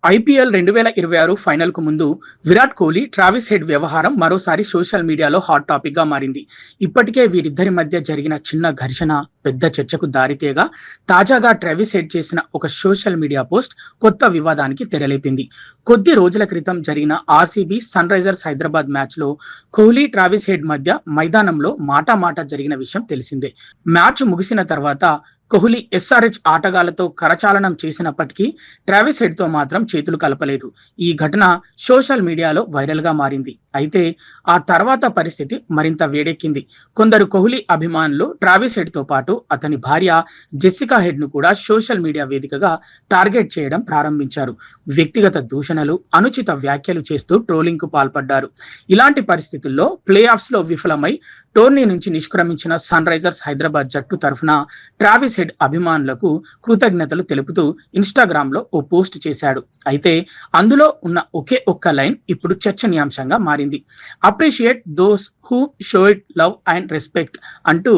IPL 2026 ఫైనల్‌కు ముందు Virat Kohli, Travis head వ్యవహారం మరోసారి సోషల్ మీడియాలో హాట్ టాపిక్‌గా మారింది. ఇప్పటికే వీరిద్దరి మధ్య జరిగిన చిన్న ఘర్షణ పెద్ద చర్చకు దారితీయగా, తాజాగా ట్రావిస్ హెడ్ చేసిన ఒక సోషల్ మీడియా పోస్ట్ కొత్త వివాదానికి తెరలేపింది. కొద్ది రోజుల క్రితం జరిగిన ఆర్సీబీ, సన్ రైజర్స్ హైదరాబాద్ మ్యాచ్‌లో కోహ్లీ, ట్రావిస్ హెడ్ మధ్య మైదానంలో మాటామాట జరిగిన విషయం తెలిసిందే. మ్యాచ్ ముగిసిన తర్వాత కోహ్లీ ఎస్ఆర్హెచ్ ఆటగాళ్లతో కరచాలనం చేసినప్పటికీ ట్రావిస్ హెడ్తో మాత్రం చేతులు కలపలేదు. ఈ ఘటన సోషల్ మీడియాలో వైరల్గా మారింది. అయితే ఆ తర్వాత పరిస్థితి మరింత వేడెక్కింది. కొందరు కోహ్లీ అభిమానులు ట్రావిస్ హెడ్తో పాటు అతని భార్య జెస్సికా హెడ్ను కూడా సోషల్ మీడియా వేదికగా టార్గెట్ చేయడం ప్రారంభించారు. వ్యక్తిగత దూషణలు, అనుచిత వ్యాఖ్యలు చేస్తూ ట్రోలింగ్కు పాల్పడ్డారు. ఇలాంటి పరిస్థితుల్లో ప్లే ఆఫ్స్లో విఫలమై టోర్నీ నుంచి నిష్క్రమించిన సన్ రైజర్స్ హైదరాబాద్ జట్టు తరఫున ట్రావిస్ హెడ్ అభిమానులకు కృతజ్ఞతలు తెలుపుతూ ఇన్‌స్టాగ్రామ్‌లో ఓ పోస్ట్ చేశాడు. అయితే అందులో ఉన్న ఒకే ఒక్క లైన్ ఇప్పుడు చర్చనీయాంశంగా మారింది. Appreciate those who showed love and respect అంటూ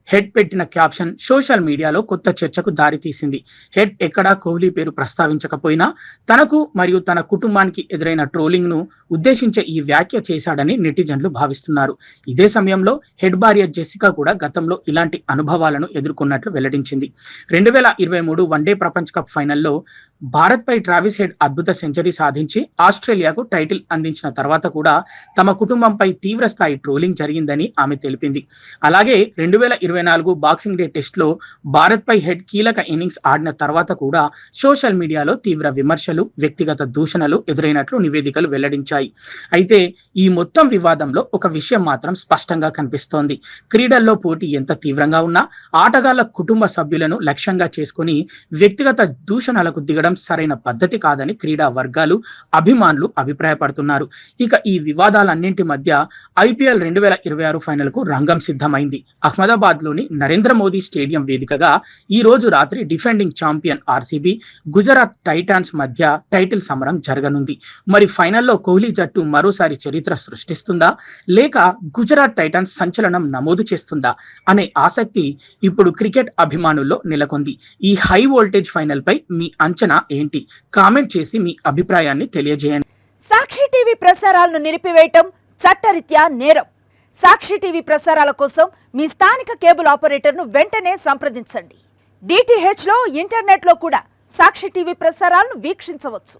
హెడ్ పెట్టిన క్యాప్షన్ సోషల్ మీడియాలో కొత్త చర్చకు దారితీసింది. హెడ్ ఎక్కడా కోహ్లీ పేరు ప్రస్తావించకపోయినా తనకు మరియు తన కుటుంబానికి ఎదురైన ట్రోలింగ్‌ను ఉద్దేశించే ఈ వ్యాఖ్య చేశాడని నెటిజన్లు భావిస్తున్నారు. ఇదే సమయంలో హెడ్ భార్య జెస్సికా కూడా గతంలో ఇలాంటి అనుభవాలను ఎదుర్కొన్నట్లు వెల్లడించింది. 2023 వన్డే ప్రపంచ కప్ ఫైనల్లో భారత్పై ట్రావిస్ హెడ్ అద్భుత సెంచరీ సాధించి ఆస్ట్రేలియాకు టైటిల్ అందించిన తర్వాత కూడా తమ కుటుంబంపై తీవ్ర స్థాయి ట్రోలింగ్ జరిగిందని ఆమె తెలిపింది. అలాగే 2024 బాక్సింగ్ డే టెస్ట్లో భారత్పై హెడ్ కీలక ఇన్నింగ్స్ ఆడిన తర్వాత కూడా సోషల్ మీడియాలో తీవ్ర విమర్శలు, వ్యక్తిగత దూషణలు ఎదురైనట్లు నివేదికలు వెల్లడించాయి. అయితే ఈ మొత్తం వివాదంలో ఒక విషయం మాత్రం స్పష్టంగా కనిపిస్తోంది. క్రీడల్లో పోటీ ఎంత తీవ్రంగా ఉన్నా ఆటగాళ్ల కుటుంబ సభ్యులను లక్ష్యంగా చేసుకుని వ్యక్తిగత దూషణలకు దిగడం సరైన పద్ధతి కాదని క్రీడా వర్గాలు, అభిమానులు అభిప్రాయపడుతున్నారు. ఇక ఈ వివాదాలన్నింటి మధ్య ఐపీఎల్ 2026 ఫైనల్ కు రంగం సిద్ధమైంది. అహ్మదాబాద్ లోని నరేంద్ర మోదీ స్టేడియం వేదికగా ఈ రోజు రాత్రి defending champion RCB, Gujarat Titans మధ్య టైటిల్ సమరం జరగనుంది. మరి ఫైనల్లో కోహ్లీ జట్టు మరోసారి చరిత్ర సృష్టిస్తుందా, లేక గుజరాత్ టైటాన్స్ సంచలనం నమోదు చేస్తుందా అనే ఆసక్తి ఇప్పుడు క్రికెట్ అభిమానుల్లో నెలకొంది. ఈ హై వోల్టేజ్ ఫైనల్ పై మీ అంచనా ఏంటి? కామెంట్ చేసి మీ అభిప్రాయాన్ని తెలియజేయండి. సాక్షి టీవీ ప్రసారాలను నిలిపివేయటం చట్టరీత్యా నేరం. సాక్షి టీవీ ప్రసారాల కోసం మీ స్థానిక కేబుల్ ఆపరేటర్ను వెంటనే సంప్రదించండి. డిటిహెచ్లో, ఇంటర్నెట్లో కూడా సాక్షి టీవీ ప్రసారాలను వీక్షించవచ్చు.